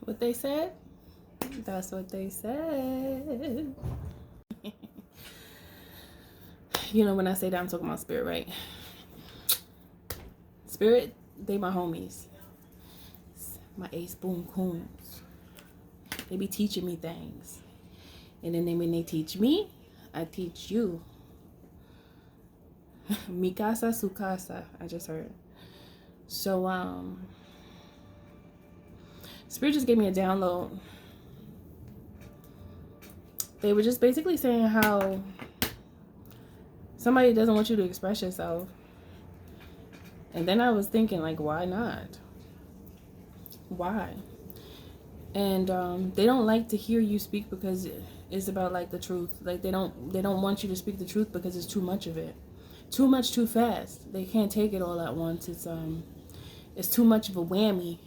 What they said? That's what they said. You know, when I say that, I'm talking about spirit, right? Spirit, they my homies. My ace boom coons. They be teaching me things. And then when they teach me, I teach you. Mikasa Sukasa, I just heard. So, Spirit just gave me a download. They were just basically saying how somebody doesn't want you to express yourself. And then I was thinking, like, why not? Why? And they don't like to hear you speak because it's about, like, the truth. Like, they don't want you to speak the truth because it's too much of it. Too much too fast. They can't take it all at once. It's too much of a whammy.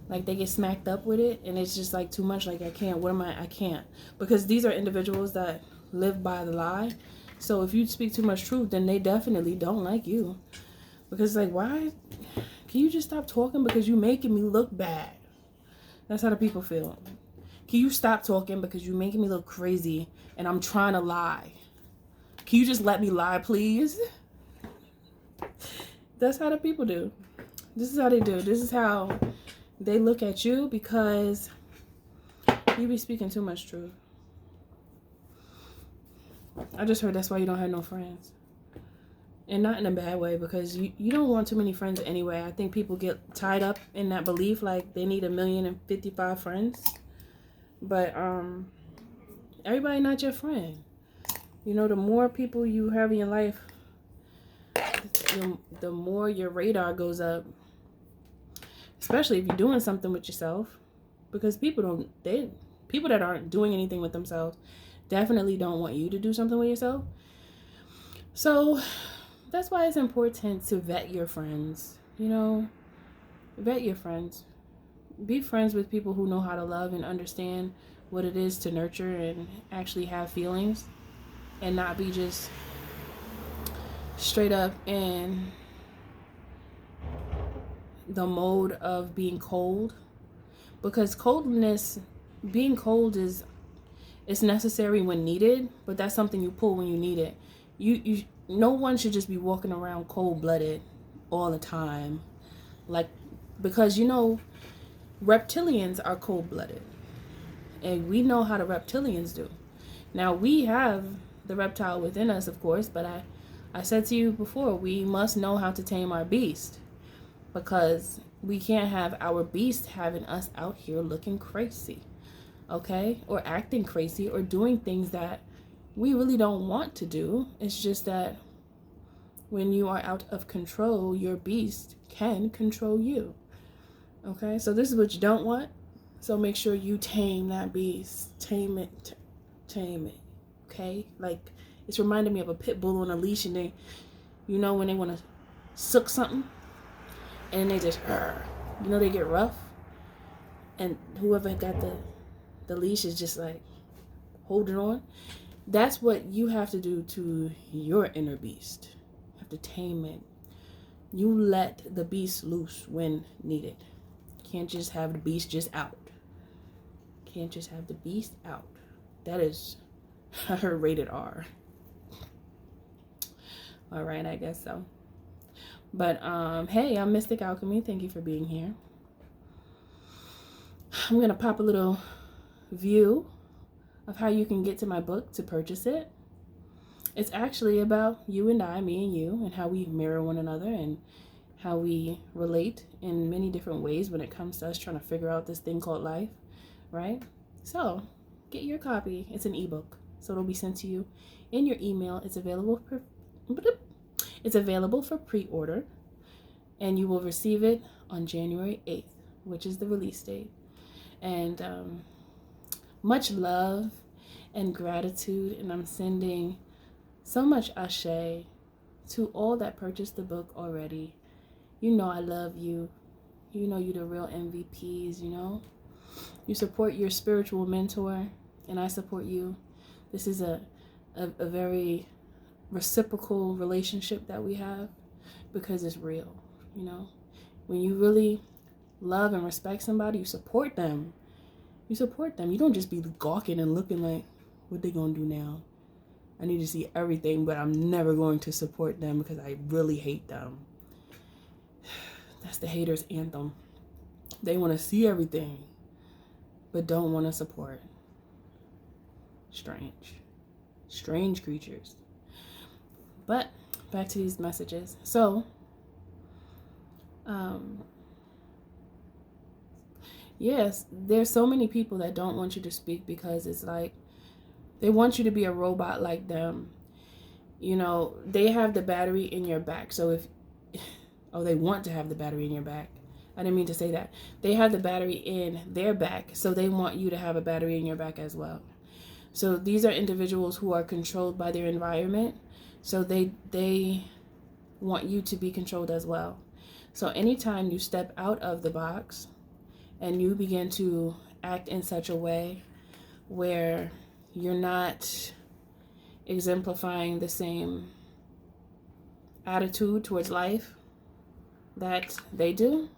Like, they get smacked up with it, and it's just, like, too much. Like, I can't. I can't. Because these are individuals that live by the lie. So if you speak too much truth, then they definitely don't like you. Because, like, why? Can you just stop talking because you're making me look bad? That's how the people feel. Can you stop talking because you're making me look crazy and I'm trying to lie? Can you just let me lie, please? That's how the people do. This is how they do. This is how they look at you because you be speaking too much truth. I just heard that's why you don't have no friends. And not in a bad way, because you don't want too many friends anyway. I think people get tied up in that belief like they need 1,055,000 friends. But everybody not your friend. You know, the more people you have in your life, the more your radar goes up. Especially if you're doing something with yourself. Because people that aren't doing anything with themselves definitely don't want you to do something with yourself. So that's why it's important to vet your friends. You know, vet your friends. Be friends with people who know how to love and understand what it is to nurture and actually have feelings, and not be just straight up in the mode of being cold. Because being cold is necessary when needed, but that's something you pull when you need it. No one should just be walking around cold-blooded all the time. Like, because, you know, reptilians are cold-blooded. And we know how the reptilians do. Now, we have the reptile within us, of course, but I said to you before, we must know how to tame our beast. Because we can't have our beast having us out here looking crazy. Okay? Or acting crazy, or doing things that we really don't want to do. It's just that when you are out of control, your beast can control you. Okay? So this is what you don't want. So make sure you tame that beast. Tame it. Tame it. Okay? Like, it's reminding me of a pit bull on a leash, and they, you know, when they want to suck something, and they just, you know, they get rough. And whoever got the leash is just like holding on. That's what you have to do to your inner beast. You have to tame it. You let the beast loose when needed. Can't just have the beast just out. Can't just have the beast out. That is her rated R. All right, I guess so. But hey, I'm Mystic Alchemy. Thank you for being here. I'm gonna pop a little view of how you can get to my book to purchase it. It's actually about you and I, me and you, and how we mirror one another and how we relate in many different ways when it comes to us trying to figure out this thing called life, right? So get your copy. It's an ebook, so it'll be sent to you in your email. It's available for pre-order, and you will receive it on January 8th, which is the release date. And much love and gratitude, and I'm sending so much ashe to all that purchased the book already. You know I love you. You know you're the real MVPs, you know. You support your spiritual mentor, and I support you. This is a very reciprocal relationship that we have, because it's real, you know. When you really love and respect somebody, you support them. You support them. You don't just be gawking and looking like, what they gonna do now? I need to see everything, but I'm never going to support them because I really hate them. That's the hater's anthem. They want to see everything, but don't want to support. Strange creatures. But back to these messages. So, yes, there's so many people that don't want you to speak because it's like they want you to be a robot like them. You know, they have the battery in your back. So if, oh, they want to have the battery in your back. I didn't mean to say that. They have the battery in their back, so they want you to have a battery in your back as well. So these are individuals who are controlled by their environment. So they want you to be controlled as well. So anytime you step out of the box and you begin to act in such a way where you're not exemplifying the same attitude towards life that they do,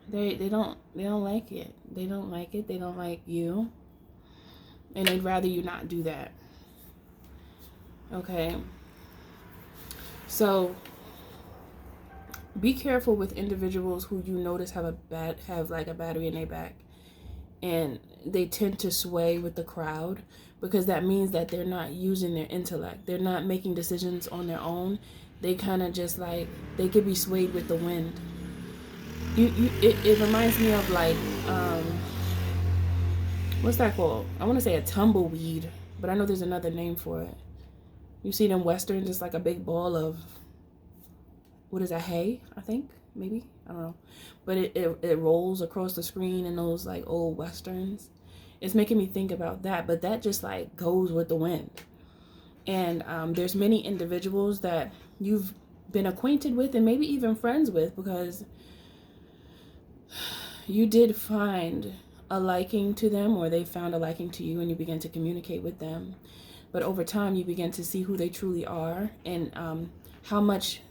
they don't like it. They don't like it. They don't like you. And they'd rather you not do that. Okay. So be careful with individuals who you notice have like a battery in their back, and they tend to sway with the crowd, because that means that they're not using their intellect. They're not making decisions on their own. They kind of just like, they could be swayed with the wind. It reminds me of like, what's that called? I want to say a tumbleweed, but I know there's another name for it. You see them westerns, it's like a big ball of, what is that, hay, I think, maybe, I don't know. But it rolls across the screen in those like old westerns. It's making me think about that, but that just like goes with the wind. And there's many individuals that you've been acquainted with and maybe even friends with, because you did find a liking to them, or they found a liking to you, and you began to communicate with them. But over time, you begin to see who they truly are, and how much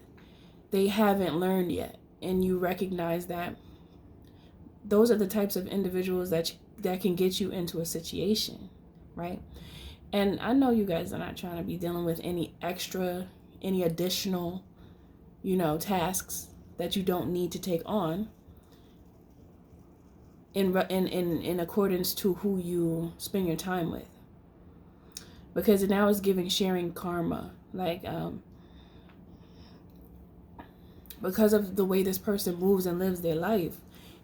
they haven't learned yet. And you recognize that those are the types of individuals that can get you into a situation, right? And I know you guys are not trying to be dealing with any additional, tasks that you don't need to take on in accordance to who you spend your time with. Because it now is giving sharing karma. Like, because of the way this person moves and lives their life,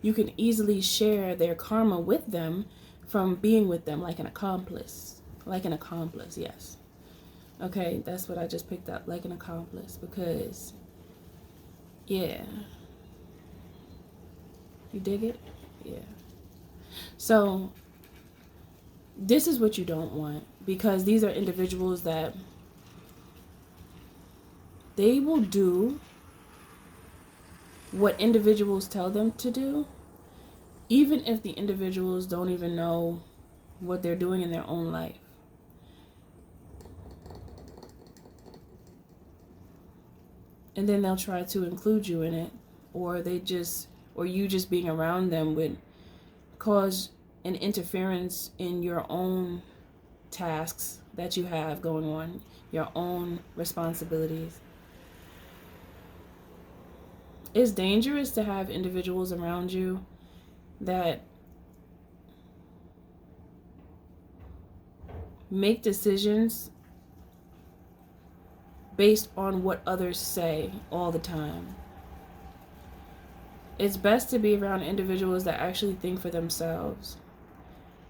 you can easily share their karma with them from being with them, like an accomplice. Like an accomplice, yes. Okay, that's what I just picked up, like an accomplice. Because, yeah. You dig it? Yeah. So, this is what you don't want, because these are individuals that they will do what individuals tell them to do, even if the individuals don't even know what they're doing in their own life. And then they'll try to include you in it, or you just being around them would cause an interference in your own tasks that you have going on, your own responsibilities. It's dangerous to have individuals around you that make decisions based on what others say all the time. It's best to be around individuals that actually think for themselves,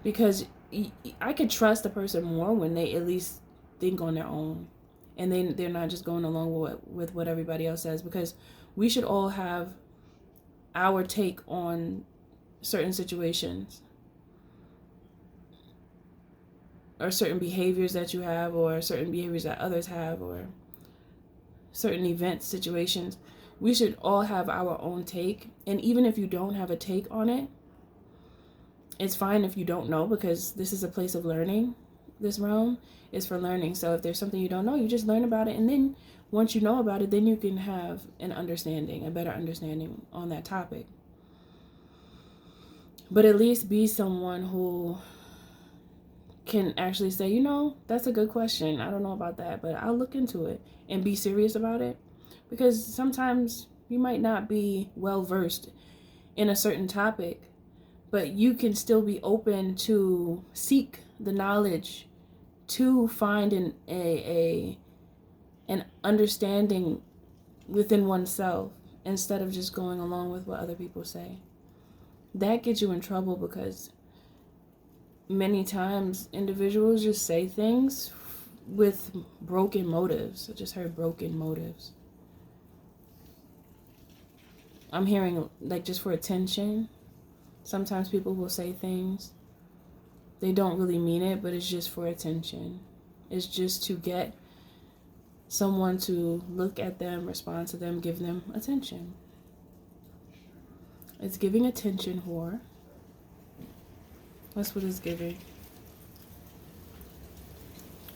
because I could trust a person more when they at least think on their own, and they're not just going along with what everybody else says, because we should all have our take on certain situations, or certain behaviors that you have, or certain behaviors that others have, or certain events, situations. We should all have our own take. And even if you don't have a take on it, it's fine if you don't know, because this is a place of learning. this realm is for learning. So if there's something you don't know, you just learn about it, and then once you know about it, then you can have an understanding, a better understanding on that topic. But at least be someone who can actually say, you know, that's a good question. I don't know about that, but I'll look into it, and be serious about it. Because sometimes you might not be well versed in a certain topic, but you can still be open to seek the knowledge to find an understanding within oneself, instead of just going along with what other people say. That gets you in trouble, because many times individuals just say things with broken motives. I just heard broken motives. I'm hearing like just for attention. Sometimes people will say things, they don't really mean it, but it's just for attention. It's just to get someone to look at them, respond to them, give them attention. It's giving attention whore. That's what it's giving.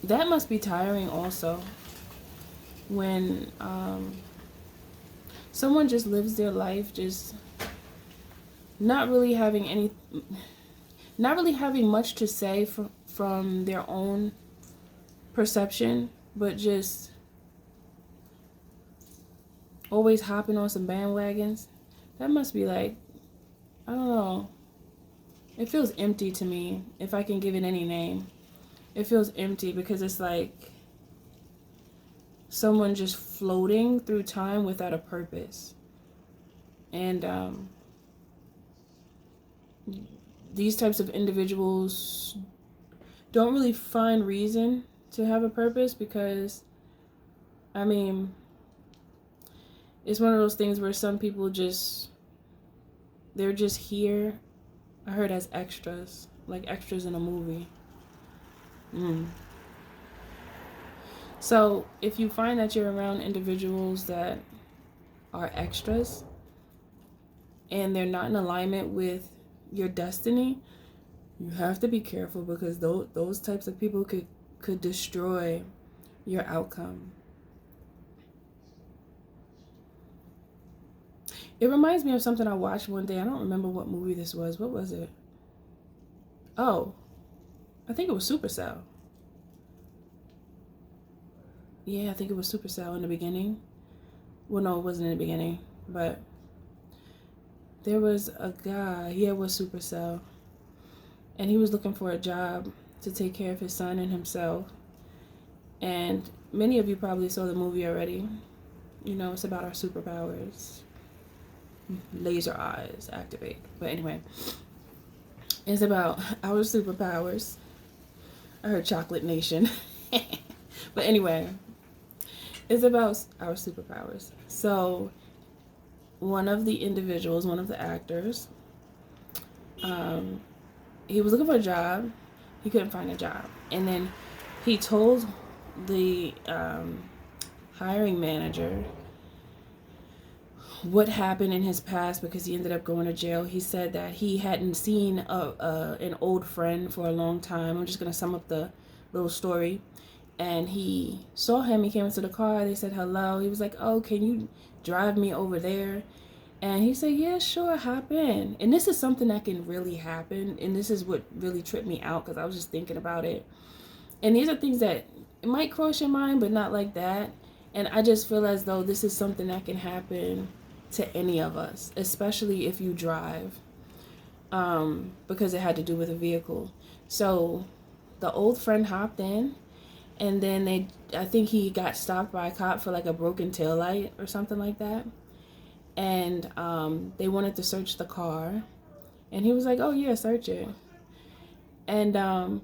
That must be tiring also, when someone just lives their life just not really having much to say from their own perception, but just always hopping on some bandwagons. That must be like, I don't know. It feels empty to me, if I can give it any name. It feels empty, because it's like someone just floating through time without a purpose. And these types of individuals don't really find reason to have a purpose, because, I mean, it's one of those things where some people they're just here, I heard, as extras, like extras in a movie. So if you find that you're around individuals that are extras and they're not in alignment with your destiny, you have to be careful, because those types of people could destroy your outcome. It reminds me of something I watched one day. I don't remember what movie this was. What was it? Oh, I think it was Supercell. Yeah, I think it was Supercell in the beginning. Well, no, it wasn't in the beginning, but there was a guy, yeah, it was Supercell, and he was looking for a job to take care of his son and himself. And many of you probably saw the movie already. You know, it's about our superpowers. Laser eyes activate. But anyway, it's about our superpowers. I heard Chocolate Nation. But anyway, it's about our superpowers. So one of the individuals, one of the actors, he was looking for a job. He couldn't find a job. And then he told the hiring manager what happened in his past, because he ended up going to jail. He said that he hadn't seen an old friend for a long time. I'm just going to sum up the little story. And he saw him. He came into the car. They said hello. He was like, oh, can you drive me over there? And he said, yeah, sure, hop in. And this is something that can really happen. And this is what really tripped me out, because I was just thinking about it. And these are things that it might cross your mind, but not like that. And I just feel as though this is something that can happen to any of us, especially if you drive, because it had to do with a vehicle. So the old friend hopped in, and then I think he got stopped by a cop for like a broken taillight or something like that. And they wanted to search the car, and he was like, oh yeah, search it. And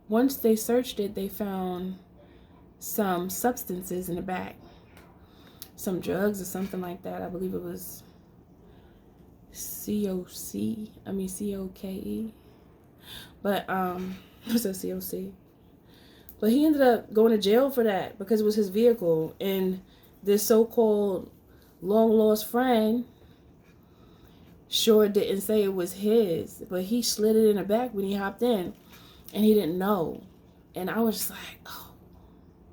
once they searched it, they found some substances in the back, some drugs or something like that. I believe it was COKE. But what's that, COC? But he ended up going to jail for that, because it was his vehicle. And this so-called long lost friend sure didn't say it was his, but he slid it in the back when he hopped in. and he didn't know. And I was just like, oh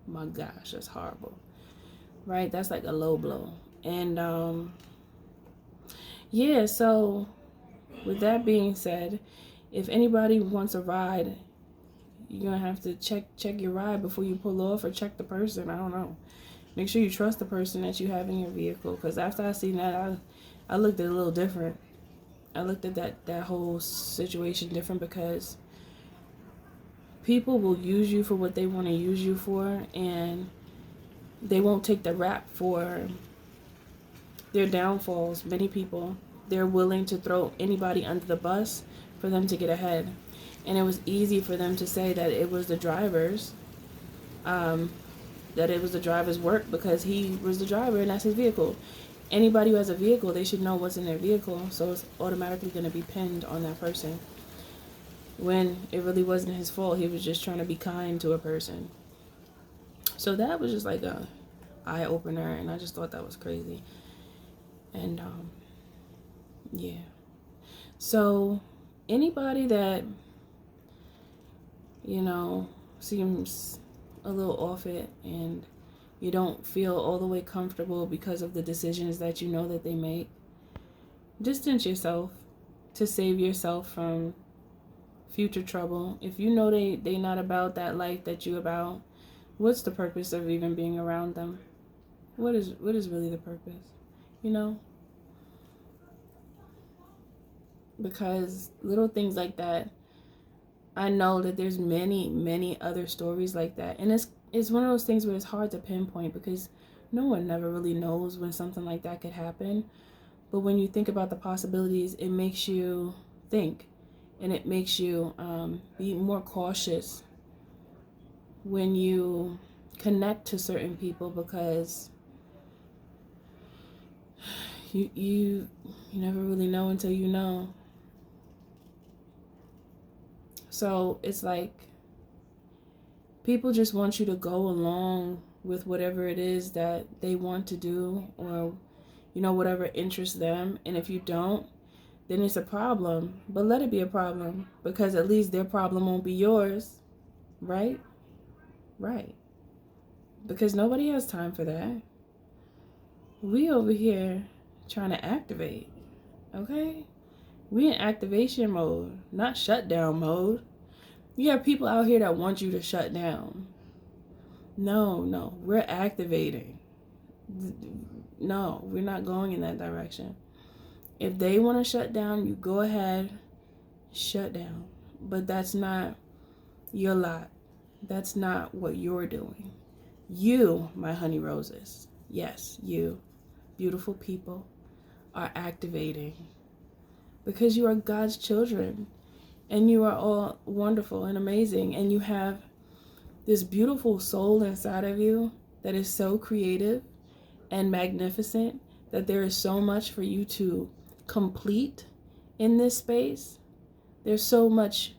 my gosh, that's horrible, right? That's like a low blow. And yeah, so with that being said, if anybody wants a ride, you're gonna have to check your ride before you pull off, or check the person. I don't know. Make sure you trust the person that you have in your vehicle, because after I seen that, I looked at it a little different. I looked at that whole situation different, because people will use you for what they want to use you for, and they won't take the rap for their downfalls. Many people, they're willing to throw anybody under the bus for them to get ahead. And it was easy for them to say that it was the driver's, that it was the driver's work, because he was the driver and that's his vehicle. Anybody who has a vehicle, they should know what's in their vehicle, so it's automatically going to be pinned on that person, when it really wasn't his fault. He was just trying to be kind to a person. So that was just like a eye-opener, and I just thought that was crazy. And yeah, so anybody that, you know, seems a little off it, and you don't feel all the way comfortable because of the decisions that you know that they make, distance yourself to save yourself from future trouble. If you know they not about that life that you about, what's the purpose of even being around them? What is really the purpose? You know? Because little things like that, I know that there's many other stories like that. And it's one of those things where it's hard to pinpoint, because no one never really knows when something like that could happen. But when you think about the possibilities, it makes you think, and it makes you be more cautious when you connect to certain people, because you never really know until you know. So it's like people just want you to go along with whatever it is that they want to do, or, you know, whatever interests them. And if you don't, then it's a problem. But let it be a problem, because at least their problem won't be yours, right? Right. Because nobody has time for that. We over here trying to activate, okay? We in activation mode, not shutdown mode. You have people out here that want you to shut down. No, we're activating. No, we're not going in that direction. If they want to shut down, you go ahead, shut down. But that's not your lot. That's not what you're doing. You, my honey roses, yes, you, beautiful people, are activating, because you are God's children, and you are all wonderful and amazing, and you have this beautiful soul inside of you that is so creative and magnificent, that there is so much for you to complete in this space. There's so many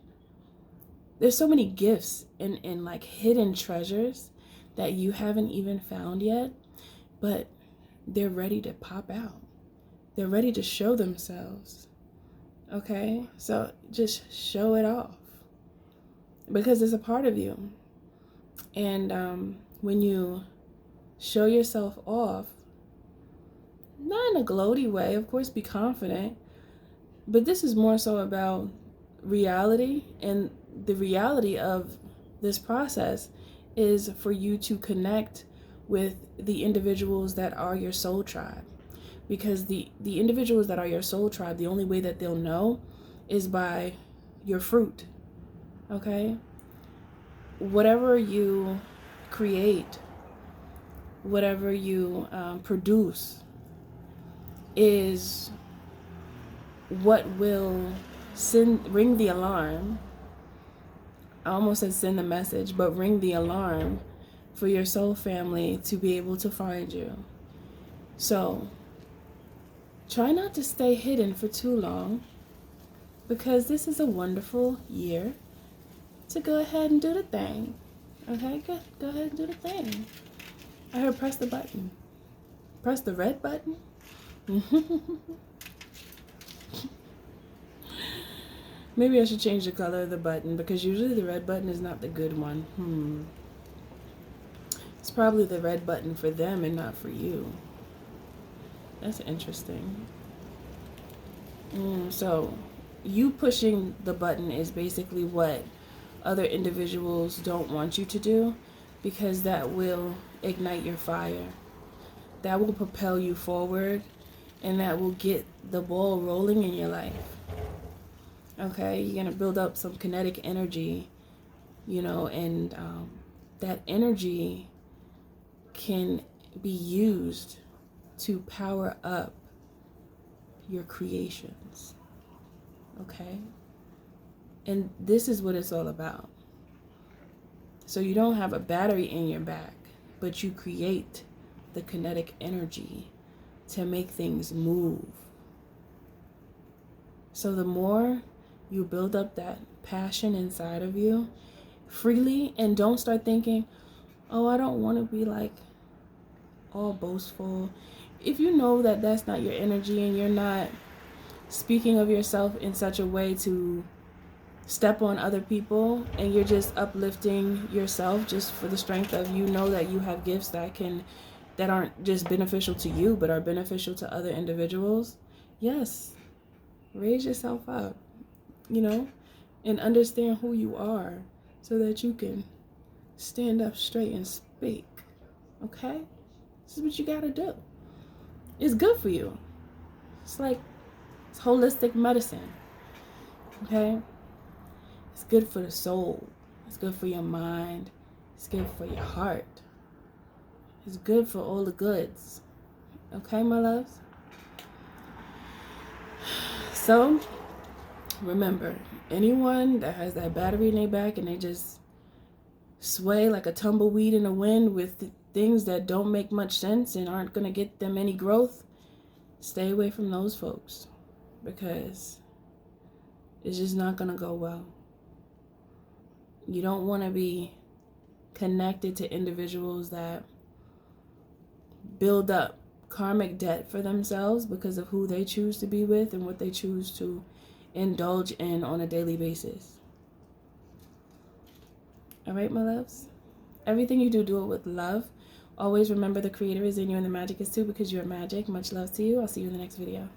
gifts and like hidden treasures that you haven't even found yet, but they're ready to pop out. They're ready to show themselves. Okay? So just show it off, because it's a part of you. And when you show yourself off, not in a gloaty way, of course, be confident, but this is more so about reality. And the reality of this process is for you to connect with the individuals that are your soul tribe. Because the individuals that are your soul tribe, the only way that they'll know is by your fruit. Okay? Whatever you create, whatever you produce, is what will ring the alarm. I almost said send the message, but ring the alarm for your soul family to be able to find you. So try not to stay hidden for too long, because this is a wonderful year to go ahead and do the thing. Okay, go ahead and do the thing. I heard press the button. Press the red button. Maybe I should change the color of the button, because usually the red button is not the good one. It's probably the red button for them and not for you. That's interesting. So you pushing the button is basically what other individuals don't want you to do, because that will ignite your fire. That will propel you forward, and that will get the ball rolling in your life. Okay, you're going to build up some kinetic energy, and that energy can be used to power up your creations. Okay? And this is what it's all about. So you don't have a battery in your back, but you create the kinetic energy to make things move. So the more you build up that passion inside of you freely, and don't start thinking, oh, I don't want to be like all boastful. If you know that that's not your energy, and you're not speaking of yourself in such a way to step on other people, and you're just uplifting yourself just for the strength of, that you have gifts that aren't just beneficial to you, but are beneficial to other individuals, yes, raise yourself up, and understand who you are, so that you can stand up straight and speak. Okay? This is what you gotta do. It's good for you. It's holistic medicine. Okay? It's good for the soul. It's good for your mind. It's good for your heart. It's good for all the goods. Okay, my loves? So, remember, anyone that has that battery in their back and they just sway like a tumbleweed in the wind with things that don't make much sense and aren't going to get them any growth, stay away from those folks, because it's just not going to go well. You don't want to be connected to individuals that build up karmic debt for themselves because of who they choose to be with and what they choose to indulge in on a daily basis. All right, my loves? Everything you do, do it with love. Always remember the creator is in you and the magic is too, because you're magic. Much love to you. I'll see you in the next video.